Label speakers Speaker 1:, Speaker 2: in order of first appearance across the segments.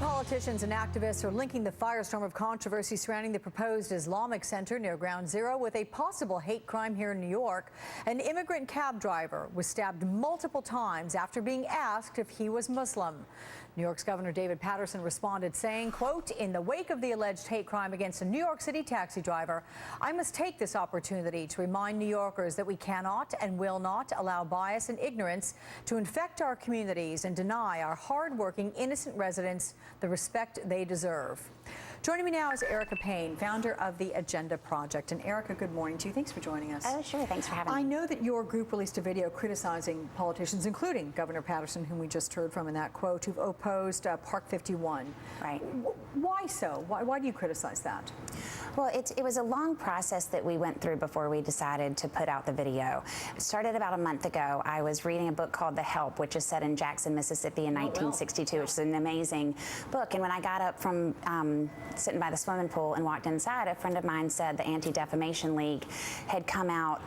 Speaker 1: Politicians and activists are linking the firestorm of controversy surrounding the proposed Islamic center near Ground Zero with a possible hate crime here in New York. An immigrant cab driver was stabbed multiple times after being asked if he was Muslim. New York's Governor David Paterson responded saying, quote, "In the wake of the alleged hate crime against a New York City taxi driver, I must take this opportunity to remind New Yorkers that we cannot and will not allow bias and ignorance to infect our communities and deny our hardworking, innocent residents the respect they deserve." Joining me now is Erica Payne, founder of the Agenda Project. And Erica, good morning to you. Thanks for joining us.
Speaker 2: Oh, sure. Thanks for having me.
Speaker 1: I know that your group released a video criticizing politicians, including Governor Paterson, whom we just heard from in that quote, who've opposed Park 51.
Speaker 2: Right.
Speaker 1: Why so? Why do you criticize that?
Speaker 2: Well, it was a long process that we went through before we decided to put out the video. It started about a month ago. I was reading a book called The Help, which is set in Jackson, Mississippi in 1962, which is an amazing book. And when I got up from sitting by the swimming pool and walked inside, a friend of mine said the Anti-Defamation League had come out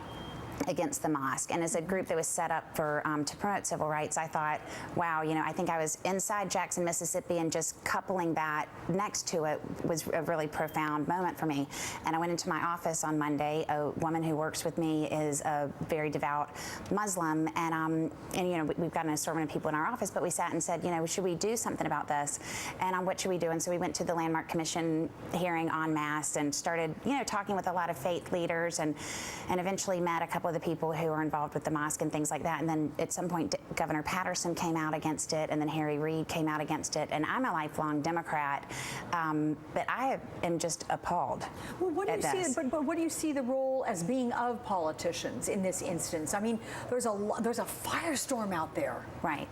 Speaker 2: against the mosque, and as a group that was set up for to promote civil rights, I thought, wow, you know, I think I was inside Jackson, Mississippi, and just coupling that next to it was a really profound moment for me. And I went into my office on Monday. A woman who works with me is a very devout Muslim, and you know, we've got an assortment of people in our office, but we sat and said, you know, should we do something about this? And what should we do? And so we went to the Landmark Commission hearing en masse and started, you know, talking with a lot of faith leaders, and eventually met a couple of the people who are involved with the mosque and things like that. And then at some point, Governor Paterson came out against it, and then Harry Reid came out against it. And I'm a lifelong Democrat, but I am just appalled. Well,
Speaker 1: what do you see? But what do you see the role as being of politicians in this instance? I mean, there's a firestorm out there.
Speaker 2: Right.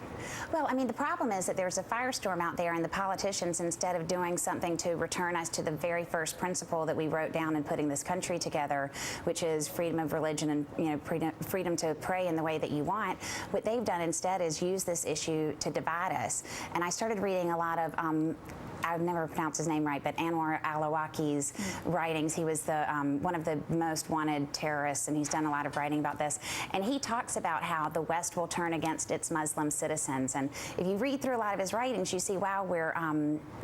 Speaker 2: Well, I mean, the problem is that there's a firestorm out there, and the politicians, instead of doing something to return us to the very first principle that we wrote down in putting this country together, which is freedom of religion and, you know, freedom to pray in the way that you want, what they've done instead is use this issue to divide us. And I started reading a lot of I've never pronounced his name right, but Anwar al-Awlaki's writings. He was the one of the most wanted terrorists, and he's done a lot of writing about this. And he talks about how the West will turn against its Muslim citizens. And if you read through a lot of his writings, you see, wow, we're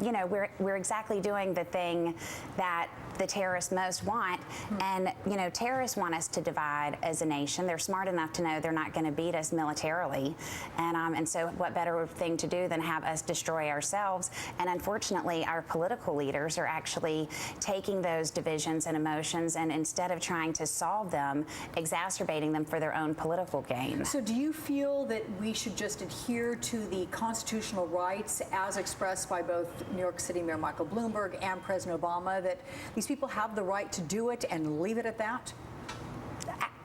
Speaker 2: you know, we're exactly doing the thing that the terrorists most want. And you know, terrorists want us to divide as a nation. They're smart enough to know they're not going to beat us militarily, and so what better thing to do than have us destroy ourselves? And unfortunately, our political leaders are actually taking those divisions and emotions, and instead of trying to solve them, exacerbating them for their own political gain.
Speaker 1: So do you feel that we should just adhere to the constitutional rights as expressed by both New York City Mayor Michael Bloomberg and President Obama, that these people have the right to do it and leave it at that?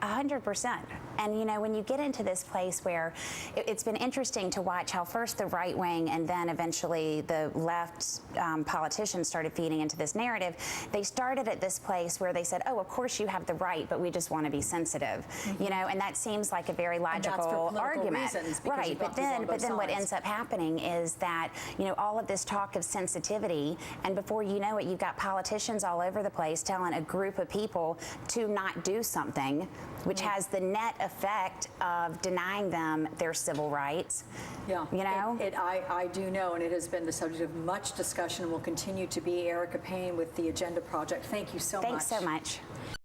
Speaker 2: 100%. And you know, when you get into this place where it's been interesting to watch how first the right wing and then eventually the left politicians started feeding into this narrative. They started at this place where they said, oh, of course you have the right, but we just want to be sensitive. You know, and that seems like a very logical argument. Right, but then what ends up happening is that, you know, all of this talk of sensitivity, and before you know it, you've got politicians all over the place telling a group of people to not do something, which has the net effect of denying them their civil rights.
Speaker 1: Yeah,
Speaker 2: you know?
Speaker 1: I do know, and it has been the subject of much discussion and will continue to be. Erica Payne with the Agenda Project. Thank you so much.
Speaker 2: Thanks so much.